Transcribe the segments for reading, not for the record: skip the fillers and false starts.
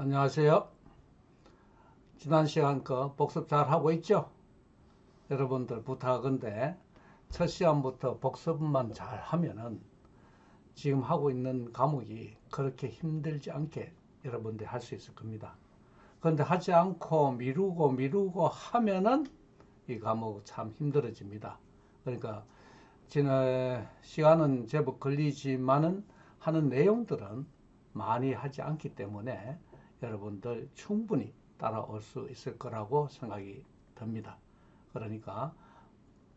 안녕하세요. 지난 시간 거 복습 잘 하고 있죠? 여러분들 부탁인데 첫 시간부터 복습만 잘 하면은 지금 하고 있는 과목이 그렇게 힘들지 않게 여러분들이 할 수 있을 겁니다. 그런데 하지 않고 미루고 하면은 이 과목 참 힘들어집니다. 그러니까 지난 시간은 제법 걸리지만은 하는 내용들은 많이 하지 않기 때문에 여러분들 충분히 따라올 수 있을 거라고 생각이 듭니다. 그러니까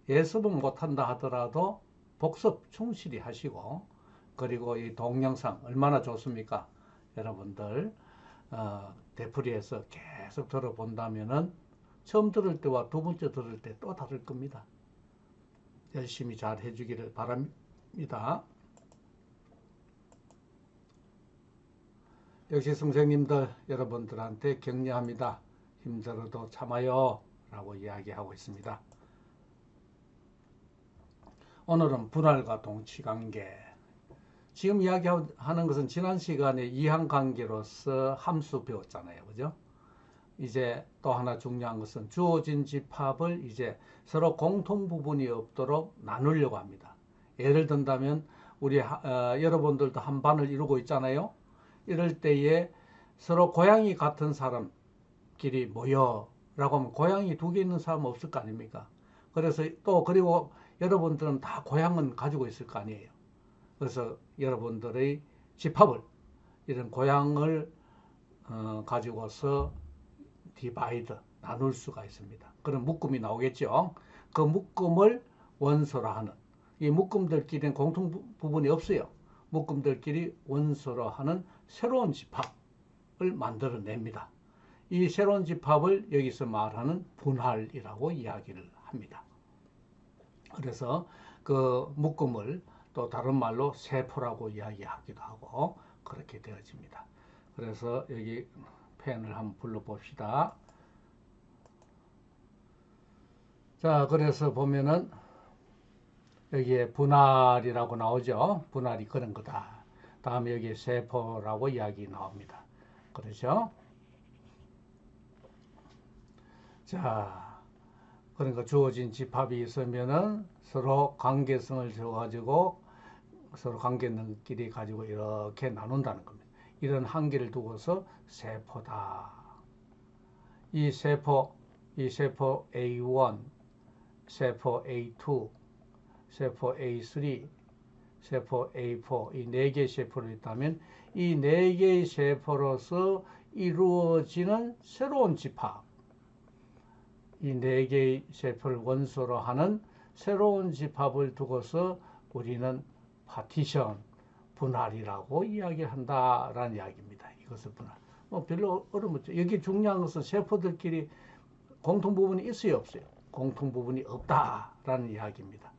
예습은 못한다 하더라도 복습 충실히 하시고, 그리고 이 동영상 얼마나 좋습니까? 여러분들 되풀이해서 계속 들어본다면은 처음 들을 때와 두 번째 들을 때 또 다를 겁니다. 열심히 잘 해주기를 바랍니다. 역시 선생님들 여러분들한테 격려합니다. 힘들어도 참아요 라고 이야기하고 있습니다. 오늘은 분할과 동치관계. 지금 이야기하는 것은 지난 시간에 이항관계로서 함수 배웠잖아요. 그죠? 이제 또 하나 중요한 것은 주어진 집합을 이제 서로 공통 부분이 없도록 나누려고 합니다. 예를 든다면 우리 여러분들도 한 반을 이루고 있잖아요. 이럴 때에 서로 고향이 같은 사람끼리 모여 라고 하면 고향이 두 개 있는 사람 없을 거 아닙니까? 그래서 또 그리고 여러분들은 다 고향은 가지고 있을 거 아니에요. 그래서 여러분들의 집합을 이런 고향을 가지고서 디바이드 나눌 수가 있습니다. 그런 묶음이 나오겠죠. 그 묶음을 원소로 하는, 이 묶음들끼리는 공통 부분이 없어요. 묶음들끼리 원소로 하는 새로운 집합을 만들어냅니다. 이 새로운 집합을 여기서 말하는 분할이라고 이야기를 합니다. 그래서 그 묶음을 또 다른 말로 세포라고 이야기하기도 하고 그렇게 되어집니다. 그래서 여기 펜을 한번 불러봅시다. 자, 그래서 보면은 여기에 분할이라고 나오죠. 분할이 그런 거다. 다음에 여기 세포라고 이야기 나옵니다. 그렇죠? 자, 그러니까 주어진 집합이 있으면은 서로 관계성을 줘가지고 서로 관계들끼리 가지고 이렇게 나눈다는 겁니다. 이런 한계를 두고서 세포다. 이 세포 A1, 세포 A2, 세포 A3, 세포 A4, 이 네 개의 세포를 있다면 이 네 개의 세포로서 이루어지는 새로운 집합, 이 네 개의 세포를 원소로 하는 새로운 집합을 두고서 우리는 파티션, 분할이라고 이야기한다라는 이야기입니다. 이것을 분할. 뭐 별로 어려움 없죠. 여기 중요한 것은 세포들끼리 공통 부분이 있어요, 없어요? 공통 부분이 없다라는 이야기입니다.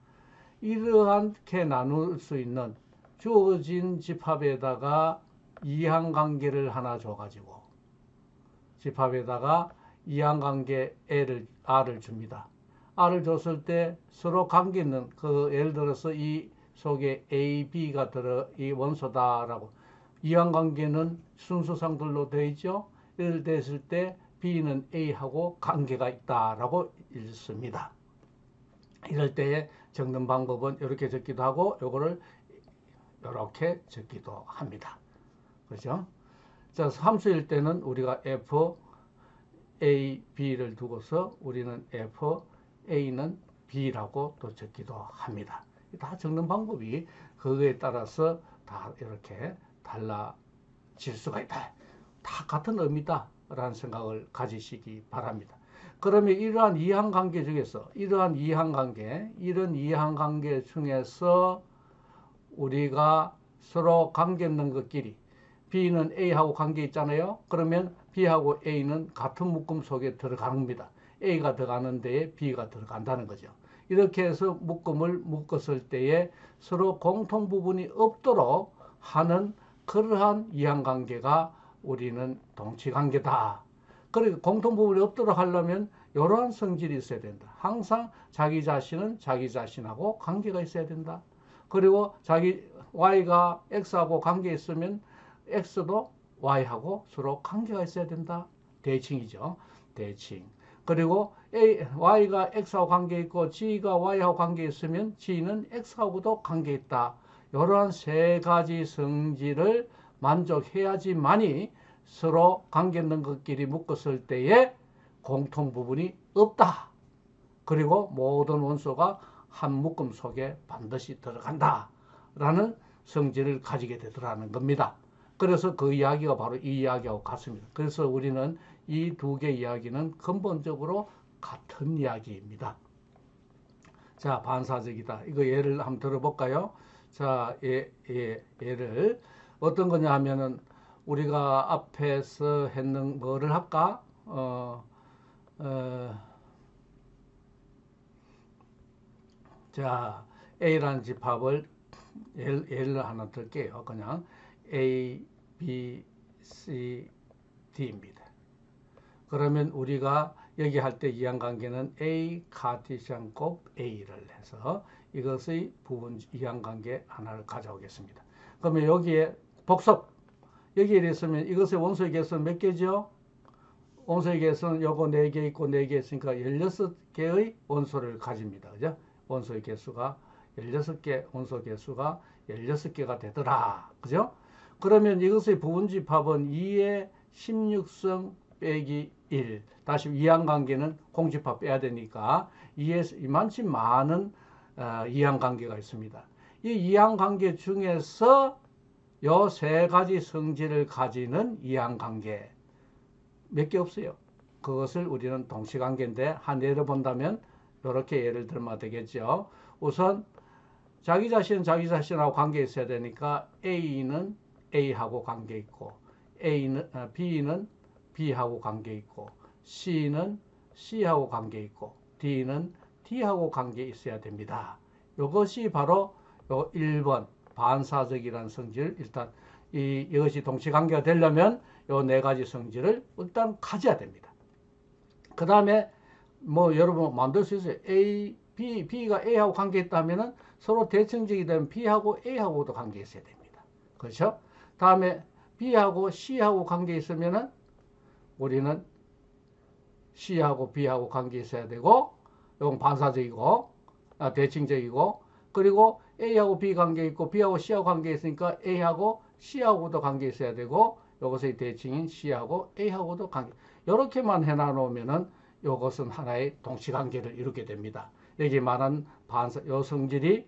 이러한게 나눌 수 있는 주어진 집합에다가 이항관계를 하나 줘가지고 집합에다가 이항관계 R을 줍니다. R을 줬을 때 서로 관계 있는 그 예를 들어서 이 속에 A, B가 이 원소다라고 이항관계는 순서상들로 되어 있죠. 이럴 때 했을 때 B는 A하고 관계가 있다라고 읽습니다. 이럴 때에 적는 방법은 이렇게 적기도 하고 요거를 이렇게 적기도 합니다. 그렇죠? 자, 함수일 때는 우리가 F, A, B를 두고서 우리는 F, A는 B라고 또 적기도 합니다. 다 적는 방법이 그거에 따라서 다 이렇게 달라질 수가 있다. 다 같은 의미다 라는 생각을 가지시기 바랍니다. 그러면 이러한 이항관계 중에서 이런 이항관계 중에서 우리가 서로 관계 있는 것끼리 B는 A하고 관계 있잖아요. 그러면 B하고 A는 같은 묶음 속에 들어갑니다. A가 들어가는 데에 B가 들어간다는 거죠. 이렇게 해서 묶음을 묶었을 때에 서로 공통 부분이 없도록 하는 그러한 이항관계가 우리는 동치관계다. 그리고 공통 부분이 없도록 하려면 이러한 성질이 있어야 된다. 항상 자기 자신은 자기 자신하고 관계가 있어야 된다. 그리고 자기 Y가 X하고 관계 있으면 X도 Y하고 서로 관계가 있어야 된다. 대칭이죠. 대칭. 그리고 Y가 X하고 관계 있고 G가 Y하고 관계 있으면 G는 X하고도 관계 있다. 이러한 세 가지 성질을 만족해야지만이 서로 관계 있는 것끼리 묶었을 때에 공통 부분이 없다. 그리고 모든 원소가 한 묶음 속에 반드시 들어간다. 라는 성질을 가지게 되더라는 겁니다. 그래서 그 이야기가 바로 이 이야기하고 같습니다. 그래서 우리는 이 두 개 이야기는 근본적으로 같은 이야기입니다. 자, 반사적이다. 이거 예를 한번 들어볼까요? 자, 예를 어떤 거냐 하면은 우리가 앞에서 했는 뭐를 할까? 자, A라는 집합을 예를 하나 들게요. 그냥 A, B, C, D입니다. 그러면 우리가 여기 할 때 이항관계는 A 카티시안 곱 A를 해서 이것의 부분 이항관계 하나를 가져오겠습니다. 그러면 여기에 복섭, 여기에 있으면 이것의 원소의 개수는 몇 개죠? 원소의 개수는 요거 4개 있고 4개 있으니까 16개의 원소를 가집니다. 그죠? 원소의 개수가 16개, 원소 개수가 16개가 되더라. 그죠? 그러면 이것의 부분집합은 2의 16성 빼기 1. 다시 이항관계는 공집합 빼야 되니까 2의 이만큼 많은 이항관계가 있습니다. 이 이항관계 중에서 요 세 가지 성질을 가지는 이항관계 몇 개 없어요. 그것을 우리는 동시관계인데 한 예를 본다면 이렇게 예를 들면 되겠죠. 우선 자기 자신은 자기 자신하고 관계 있어야 되니까 A는 A하고 관계 있고 B는 B하고 관계 있고 C는 C하고 관계 있고 D는 D하고 관계 있어야 됩니다. 이것이 바로 요 1번 반사적이라는 성질. 일단 이것이 동시관계가 되려면 요 네 가지 성질을 일단 가져야 됩니다. 그 다음에 뭐 여러분 만들 수 있어요. B가 A하고 관계 있다면은 서로 대칭적이 되면 B하고 A하고도 관계 있어야 됩니다. 그렇죠? 다음에 B하고 C하고 관계 있으면은 우리는 C하고 B하고 관계 있어야 되고, 이건 반사적이고, 대칭적이고, 그리고 A하고 B 관계 있고, B하고 C하고 관계 있으니까 A하고 C하고도 관계 있어야 되고, 이것의 대칭인 C하고 A하고도 관계. 이렇게만 해놔놓으면은 이것은 하나의 동시관계를 이루게 됩니다. 여기 말한 요 성질이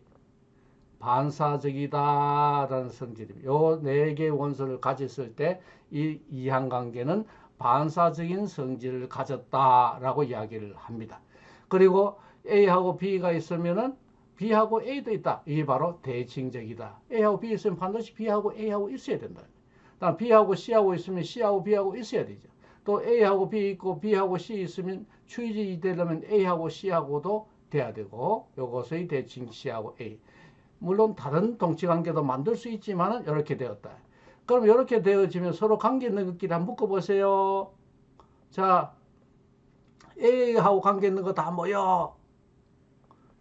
반사적이다라는 성질입니다. 요 네 개의 원소를 가졌을 때 이 이항관계는 반사적인 성질을 가졌다라고 이야기를 합니다. 그리고 A하고 B가 있으면은 B하고 A도 있다. 이게 바로 대칭적이다. A하고 B 있으면 반드시 B하고 A하고 있어야 된다. 다음 B하고 C하고 있으면 C하고 B하고 있어야 되죠. 또 A하고 B 있고 B하고 C 있으면 추이적이 되려면 A하고 C하고도 돼야 되고, 이것의 대칭 C하고 A. 물론 다른 동치관계도 만들 수 있지만 이렇게 되었다. 그럼 이렇게 되어지면 서로 관계 있는 것끼리 한번 묶어보세요. 자, A하고 관계 있는 거 다 모여.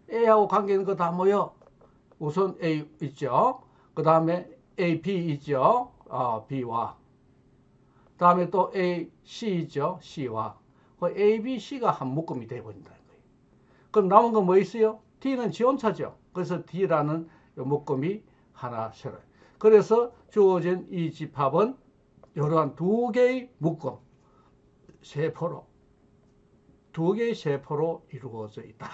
A하고 관계 있는 거 다 모여. 우선 A 있죠. 그 다음에 A, B 있죠. B와. 다음에 또 A, C 있죠. C와. 그 A, B, C가 한 묶음이 되어버린다는 거예요. 그럼 남은 건 뭐 있어요? D는 지원차죠. 그래서 D라는 묶음이 하나 새로요. 그래서 주어진 이 집합은 이러한 두 개의 묶음, 세포로, 두 개의 세포로 이루어져 있다.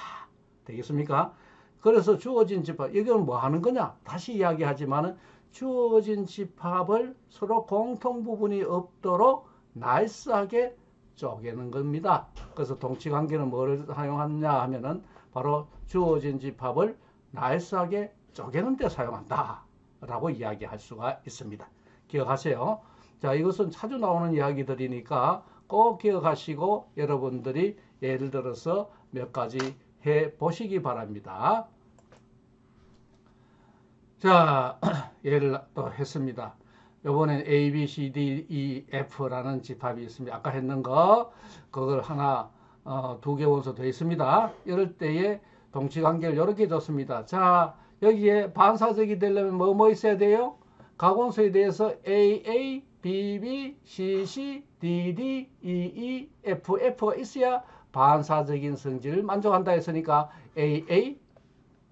되겠습니까? 그래서 주어진 집합, 이건 뭐 하는 거냐? 다시 이야기하지만은 주어진 집합을 서로 공통 부분이 없도록 나이스하게 쪼개는 겁니다. 그래서 동치관계는 뭐를 사용하느냐 하면은 바로 주어진 집합을 나이스하게 쪼개는 데 사용한다 라고 이야기할 수가 있습니다. 기억하세요. 자, 이것은 자주 나오는 이야기들이니까 꼭 기억하시고 여러분들이 예를 들어서 몇 가지 해 보시기 바랍니다. 자, 예를 또 했습니다. 요번엔 A, B, C, D, E, F라는 집합이 있습니다. 아까 했는 거, 그걸 하나, 두 개 원소 되어 있습니다. 이럴 때에 동치관계를 이렇게 줬습니다. 자, 여기에 반사적이 되려면 뭐 있어야 돼요? 각원소에 대해서 AA, BB, CC, DD, EE, F가 있어야 반사적인 성질을 만족한다 했으니까 AA,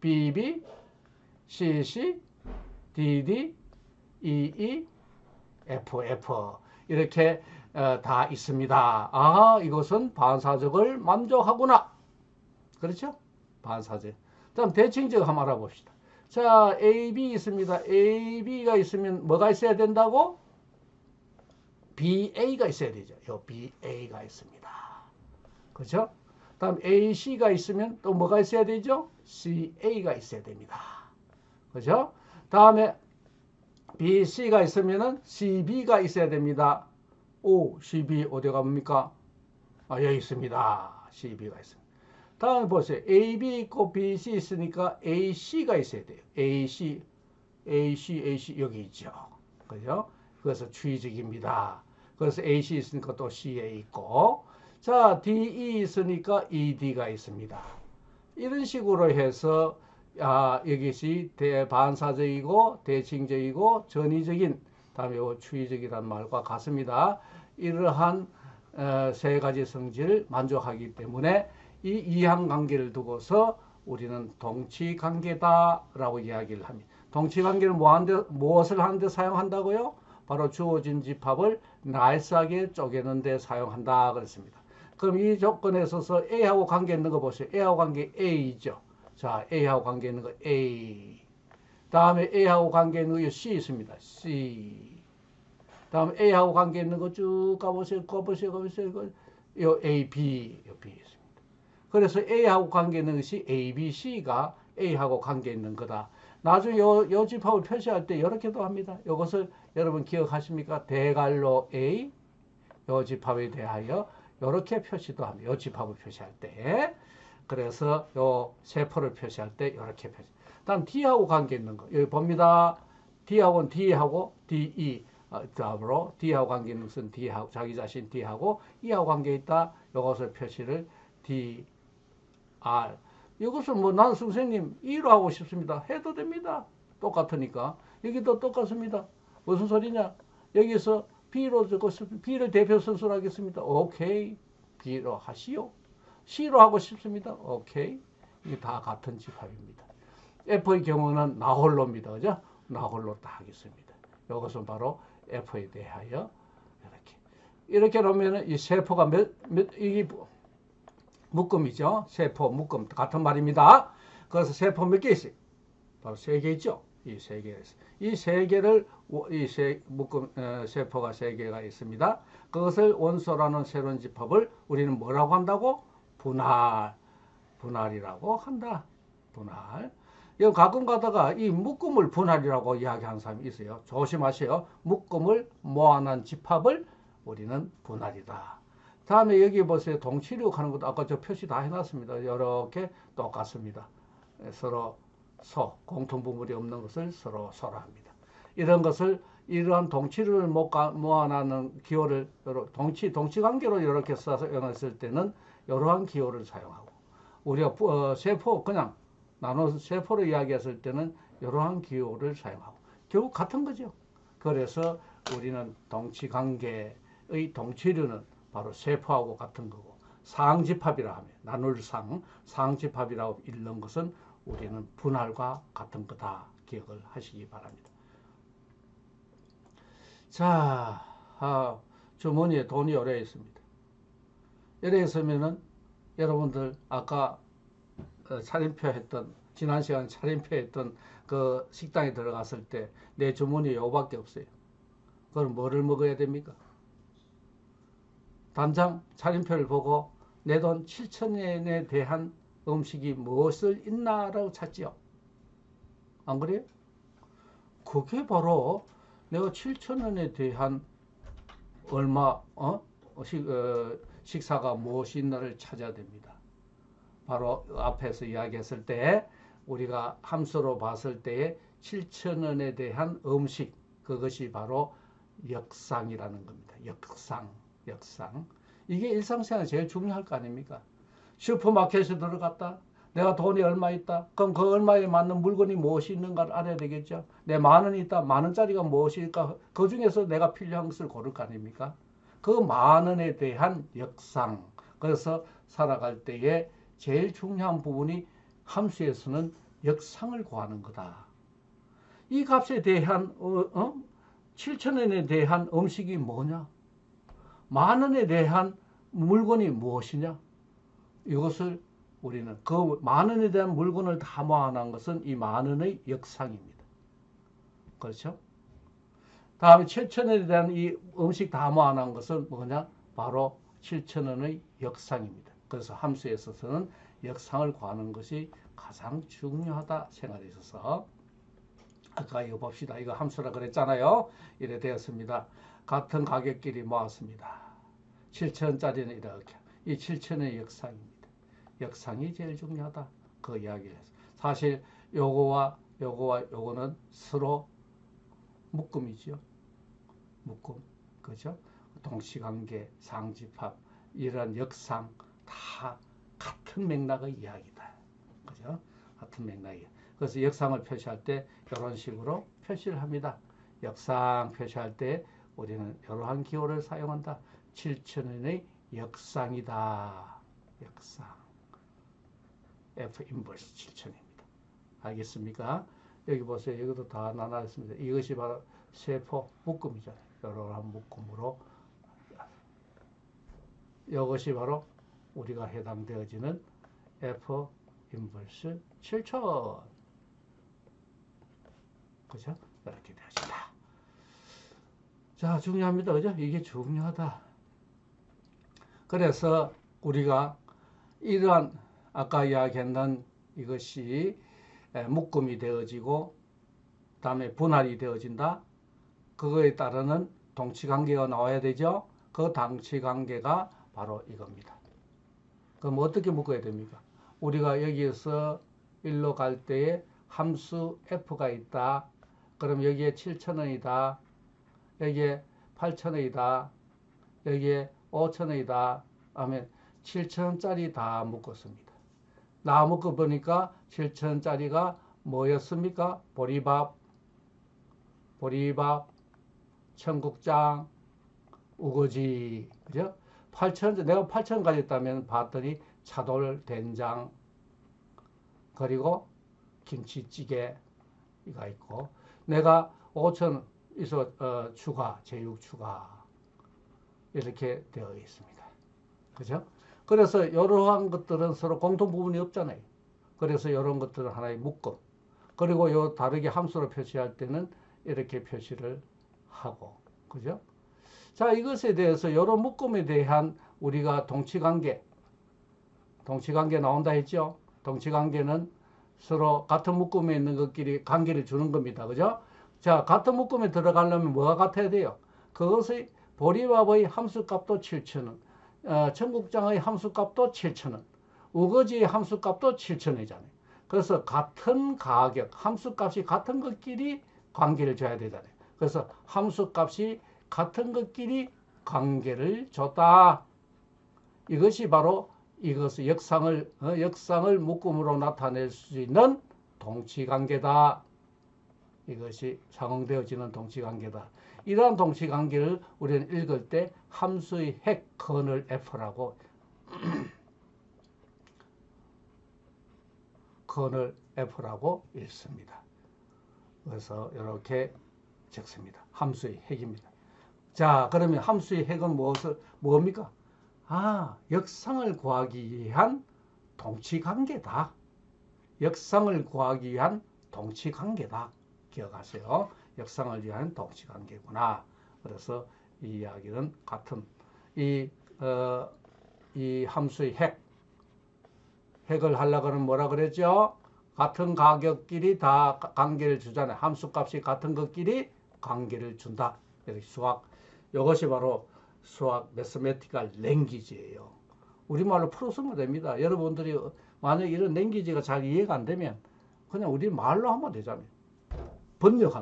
BB, CC, DD, EE, FF 이렇게 다 있습니다. 아, 이것은 반사적을 만족하구나. 그렇죠? 반사적. 다음 대칭적 한번 알아봅시다. 자, AB 있습니다. AB가 있으면 뭐가 있어야 된다고? BA가 있어야 되죠. 요 BA가 있습니다. 그렇죠? 다음 AC가 있으면 또 뭐가 있어야 되죠? CA가 있어야 됩니다. 그렇죠? 다음에 BC가 있으면은 CB가 있어야 됩니다. 오, CB 어디 갑니까? 아, 여기 있습니다. CB가 있습니다. 다음에 보세요. AB 있고 BC 있으니까 AC가 있어야 돼요. AC 여기 있죠. 그죠? 그래서 추이적입니다. 그래서 AC 있으니까 또 CA 있고, 자, DE 있으니까 ED가 있습니다. 이런 식으로 해서 여기시 대반사적이고 대칭적이고 전위적인, 다음에 추이적이라는 말과 같습니다. 이러한 세 가지 성질을 만족하기 때문에 이 이항관계를 두고서 우리는 동치관계다라고 이야기를 합니다. 동치관계는 무엇을 하는데 사용한다고요? 바로 주어진 집합을 나이스하게 쪼개는 데 사용한다 그랬습니다. 그럼 이 조건에 있어서 A하고 관계 있는 거 보세요. A하고 관계 A죠. 자, A하고 관계 있는 거 A. 다음에 A하고 관계 있는 거 C 있습니다. C. 다음에 A하고 관계 있는 거 쭉 가보세요. 가보세요. 요 A, B, 요 B 있습니다. 그래서 A하고 관계 있는 것이 A, B, C가 A하고 관계 있는 거다. 나중에 요 집합을 표시할 때 이렇게도 합니다. 이것을 여러분 기억하십니까? 대갈로 A, 요 집합에 대하여 이렇게 표시도 합니다. 요 집합을 표시할 때. 그래서 요 세포를 표시할 때 이렇게 표시. 다음 D하고 관계 있는 거. 여기 봅니다. D하고는 D하고 DE. 다음으로 D하고 관계 있는 것은 D하고, 자기 자신 D하고 E하고 관계 있다. 이것을 표시를 D, R. 이것을 뭐 난 선생님 E로 하고 싶습니다. 해도 됩니다. 똑같으니까. 여기도 똑같습니다. 무슨 소리냐? 여기서 B로 적고 B를 대표 선수로 하겠습니다. 오케이. B로 하시오. C로 하고 싶습니다. 오케이. 이게 다 같은 집합입니다. F의 경우는 나홀로입니다. 그죠? 나홀로 다 하겠습니다. 이것은 바로 F에 대하여 이렇게 놓으면 이 세포가 이게 묶음이죠. 세포, 묶음 같은 말입니다. 그래서 세포 몇 개 있어요? 바로 3개 있죠. 이 3개 있어요. 이 3개를 묶음 세포가 3개가 있습니다. 그것을 원소라는 새로운 집합을 우리는 뭐라고 한다고? 분할이라고 한다. 분할. 이거 가끔 가다가 이 묶음을 분할이라고 이야기하는 사람이 있어요. 조심하세요. 묶음을 모아놓은 집합을 우리는 분할이다. 다음에 여기 보세요. 동치력 하는 것도 아까 저 표시 다 해놨습니다. 이렇게 똑같습니다. 서로 공통분물이 없는 것을 서로 소라합니다. 이런 것을 이러한 동치를 모아놓는 기호를 동치관계로 이렇게 써서 연했을 때는 이러한 기호를 사용하고, 우리가 세포 그냥 나눠서 세포로 이야기했을 때는 이러한 기호를 사용하고 결국 같은 거죠. 그래서 우리는 동치관계의 동치류는 바로 세포하고 같은 거고, 상집합이라 하면 나눌 상집합이라고 읽는 것은 우리는 분할과 같은 거다. 기억을 하시기 바랍니다. 자, 주머니에 돈이 오래 있습니다. 이래 있으면은 여러분들 아까 차림표 했던, 지난 시간에 차림표 했던 그 식당에 들어갔을 때 내 주머니에 요밖에 없어요. 그럼 뭐를 먹어야 됩니까? 단장 차림표를 보고 내 돈 7,000엔에 대한 음식이 무엇을 있나라고 찾지요. 안 그래요? 그게 바로 내가 7,000원에 대한 식사가 무엇이 있나를 찾아야 됩니다. 바로 앞에서 이야기했을 때 우리가 함수로 봤을 때에 7,000원에 대한 음식, 그것이 바로 역상이라는 겁니다. 역상. 이게 일상생활에 제일 중요할 거 아닙니까? 슈퍼마켓에 들어갔다. 내가 돈이 얼마 있다. 그럼 그 얼마에 맞는 물건이 무엇이 있는가를 알아야 되겠죠. 내 만 원이 있다. 만 원짜리가 무엇일까? 그 중에서 내가 필요한 것을 고를 거 아닙니까? 그 만 원에 대한 역상. 그래서 살아갈 때에 제일 중요한 부분이 함수에서는 역상을 구하는 거다. 이 값에 대한 7,000원에 대한 음식이 뭐냐? 만 원에 대한 물건이 무엇이냐? 이것을 우리는 그 만 원에 대한 물건을 다 모아놓은 것은 이 만 원의 역상입니다. 그렇죠? 다음에 7,000원에 대한 이 음식 다 모아놓은 것은 뭐냐? 바로 7,000원의 역상입니다. 그래서 함수에 있어서는 역상을 구하는 것이 가장 중요하다 생각에 있어서 아까 이거 봅시다. 이거 함수라 그랬잖아요. 이래 되었습니다. 같은 가격끼리 모았습니다. 7,000원짜리는 이렇게. 이 7,000원의 역상입니다. 역상이 제일 중요하다. 그 이야기를 했어요. 사실 요거와 요거는 서로 묶음이죠. 묶음. 그죠? 동시관계, 상집합, 이런 역상 다 같은 맥락의 이야기다. 그죠? 같은 맥락이에요. 그래서 역상을 표시할 때 이런 식으로 표시를 합니다. 역상 표시할 때 우리는 이러한 기호를 사용한다. 7,000원의 역상이다. 역상. F 인버스 7,000입니다. 알겠습니까? 여기 보세요. 여기도 다 나눠있습니다. 이것이 바로 세포 묶음이잖아요. 이러한 묶음으로 이것이 바로 우리가 해당되어지는 F 인버스 7,000. 그죠? 이렇게 되어진다. 자, 중요합니다. 그죠? 이게 중요하다. 그래서 우리가 이러한 아까 이야기했던 이것이 묶음이 되어지고 다음에 분할이 되어진다. 그거에 따르는 동치관계가 나와야 되죠. 그 동치관계가 바로 이겁니다. 그럼 어떻게 묶어야 됩니까? 우리가 여기에서 일로 갈 때에 함수 f가 있다. 그럼 여기에 7,000원이다. 여기에 8,000원이다. 여기에 5,000원이다. 하면 7,000원짜리 다 묶었습니다. 나 묶어보니까 7,000원짜리가 뭐였습니까? 보리밥, 청국장, 우거지. 그죠? 8,000원, 내가 8,000원 가졌다면 봤더니 차돌, 된장, 그리고 김치찌개가 있고, 내가 5,000원 있어, 추가, 제육 추가. 이렇게 되어 있습니다. 그죠? 그래서 이러한 것들은 서로 공통 부분이 없잖아요. 그래서 이런 것들은 하나의 묶음. 그리고 요 다르게 함수로 표시할 때는 이렇게 표시를 하고. 그죠? 자, 이것에 대해서 이런 묶음에 대한 우리가 동치관계 나온다 했죠? 동치관계는 서로 같은 묶음에 있는 것끼리 관계를 주는 겁니다. 그죠? 자, 같은 묶음에 들어가려면 뭐가 같아야 돼요? 그것의 보리밥의 함수값도 7,000원, 청국장의 함수값도 7,000원, 우거지의 함수값도 7,000원이잖아요. 그래서 같은 가격, 함수값이 같은 것끼리 관계를 줘야 되잖아요. 그래서 함수값이 같은 것끼리 관계를 줬다. 이것이 바로 이것의 역상을 묶음으로 나타낼 수 있는 동치관계다. 이것이 상응되어지는 동치관계다. 이러한 동치관계를 우리는 읽을 때 함수의 핵 커널 F라고 커널 F라고 읽습니다. 그래서 이렇게 적습니다. 함수의 핵입니다. 자, 그러면 함수의 핵은 뭡니까? 역상을 구하기 위한 동치관계다. 역상을 구하기 위한 동치관계다. 기억하세요. 역상을 위한 동치관계구나. 그래서 이 이야기는 같은 이 함수의 핵을 하려고 하면 뭐라 그랬죠? 같은 가격끼리 다 관계를 주잖아요. 함수값이 같은 것끼리 관계를 준다. 이것이 바로 수학 매스매티컬 랭귀지예요. 우리말로 풀어쓰면 됩니다. 여러분들이 만약에 이런 랭귀지가 잘 이해가 안 되면 그냥 우리 말로 하면 되잖아요. 번역.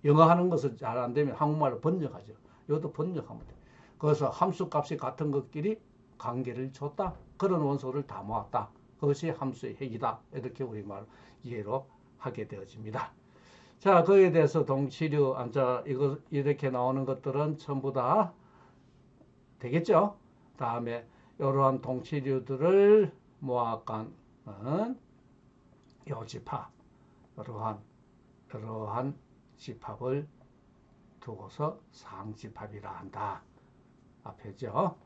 영어 하는 것은 잘 안 되면 한국말로 번역하죠. 이것도 번역하면 돼요. 그래서 함수값이 같은 것끼리 관계를 줬다. 그런 원소를 다 모았다. 그것이 함수의 핵이다. 이렇게 우리말 이해로 하게 되어집니다. 자, 거기에 대해서 동치류, 이거 이렇게 나오는 것들은 전부 다 되겠죠? 다음에 이러한 동치류들을 모아간 요 집합, 이러한 집합을 두고서 상집합이라 한다. 앞에죠.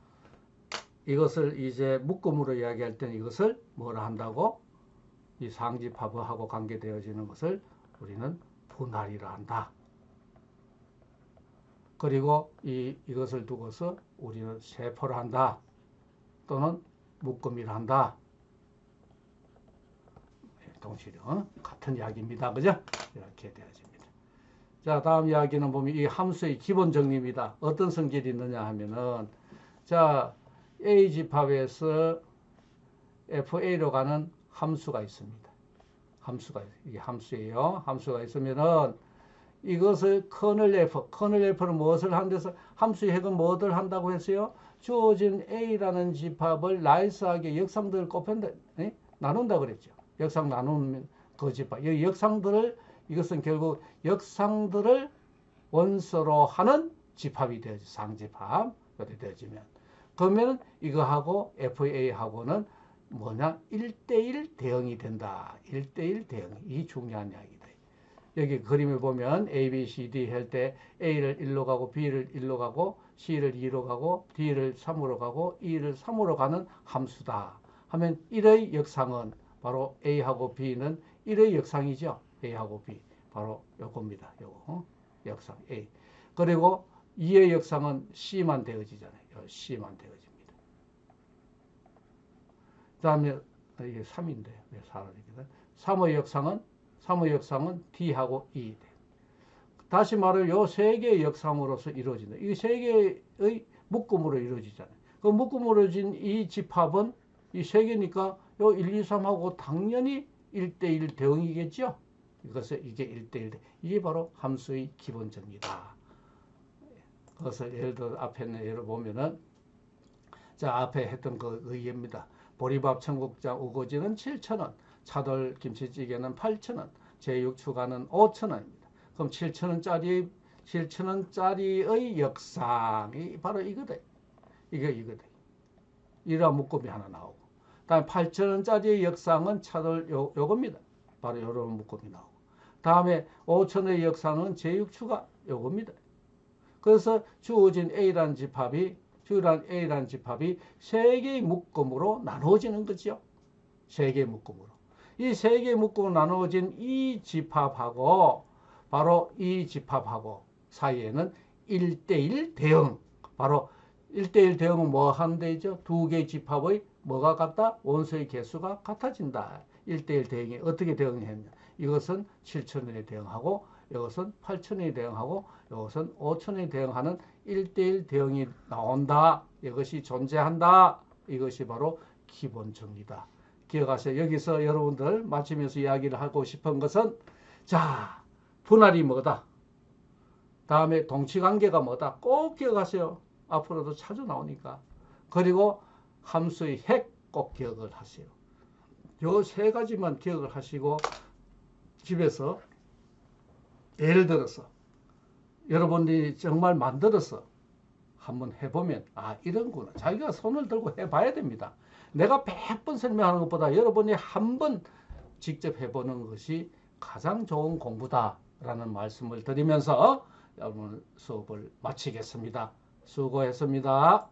이것을 이제 묶음으로 이야기할 때는 이것을 뭐라 한다고? 이 상집합하고 관계되어지는 것을 우리는 분할이라 한다. 그리고 이것을 두고서 우리는 세포를 한다. 또는 묶음이라 한다. 동시류 같은 이야기입니다. 그죠? 이렇게 되어집니다. 자, 다음 이야기는 보면 이 함수의 기본 정리입니다. 어떤 성질이 있느냐 하면은, 자, A 집합에서 FA로 가는 함수가 있습니다. 이게 함수예요. 함수가 있으면은 이것을 커널 F는 무엇을 한데서 함수의 핵은 무엇을 한다고 했어요? 주어진 A라는 집합을 나이스하게 역상들을 곱한다, 나눈다 그랬죠. 역상 나누면 그 집합. 이 역상들을, 이것은 결국 역상들을 원소로 하는 집합이 되어지, 상집합. 이렇게 되어지면. 그러면 이거하고 FA하고는 뭐냐? 1대1 대응이 된다. 1대1 대응. 이 중요한 이야기다. 여기 그림을 보면 A, B, C, D 할 때 A를 1로 가고 B를 1로 가고 C를 2로 가고 D를 3으로 가고 E를 3으로 가는 함수다. 하면 1의 역상은 바로 A하고 B는 1의 역상이죠. A하고 B. 바로 요겁니다. 요거. 역상 A. 그리고 2의 역상은 C만 되어지잖아요. C만 되어집니다. 그 다음에 이게 3인데 왜 4를 이렇게 3의 역상은 D하고 E. 다시 말해 요 세 개의 역상으로서 이루어진다. 이 세 개의 묶음으로 이루어지잖아요. 그 묶음으로 이루어진 이 집합은 이 세 개니까 요 1, 2, 3하고 당연히 1대1 대응이겠죠. 이게 1대1 대응. 이게 바로 함수의 기본 정리다. 그것을 예를 들어 앞에 있는 예를 보면은, 자, 앞에 했던 그 의의입니다. 보리밥 청국장 우거지는 7,000원, 차돌 김치찌개는 8,000원, 제육추가는 5,000원입니다. 그럼 7,000원짜리의 역상이 바로 이거다. 이거다. 이러한 묶음이 하나 나오고, 다음에 8,000원짜리의 역상은 차돌 요겁니다. 바로 요런 묶음이 나오고, 다음에 5,000원의 역상은 제육추가 요겁니다. 그래서 주어진 A라는 집합이 세 개의 묶음으로 나누어지는 거죠. 세 개의 묶음으로. 이 세 개의 묶음으로 나누어진 이 집합하고 바로 이 집합하고 사이에는 1대1 대응. 바로 1대1 대응은 뭐 하는 데죠? 두 개의 집합의 뭐가 같다? 원소의 개수가 같아진다. 1대1 대응이 어떻게 대응했냐? 이것은 7,000원에 대응하고 이것은 8,000원에 대응하고 이것은 5,000원에 대응하는 1대1 대응이 나온다. 이것이 존재한다. 이것이 바로 기본 정리다. 기억하세요. 여기서 여러분들 마치면서 이야기를 하고 싶은 것은, 자, 분할이 뭐다? 다음에 동치관계가 뭐다? 꼭 기억하세요. 앞으로도 자주 나오니까. 그리고 함수의 핵 꼭 기억을 하세요. 요 세 가지만 기억을 하시고 집에서 예를 들어서 여러분들이 정말 만들어서 한번 해보면, 아, 이런구나. 자기가 손을 들고 해봐야 됩니다. 내가 100번 설명하는 것보다 여러분이 한 번 직접 해보는 것이 가장 좋은 공부다라는 말씀을 드리면서 여러분 수업을 마치겠습니다. 수고했습니다.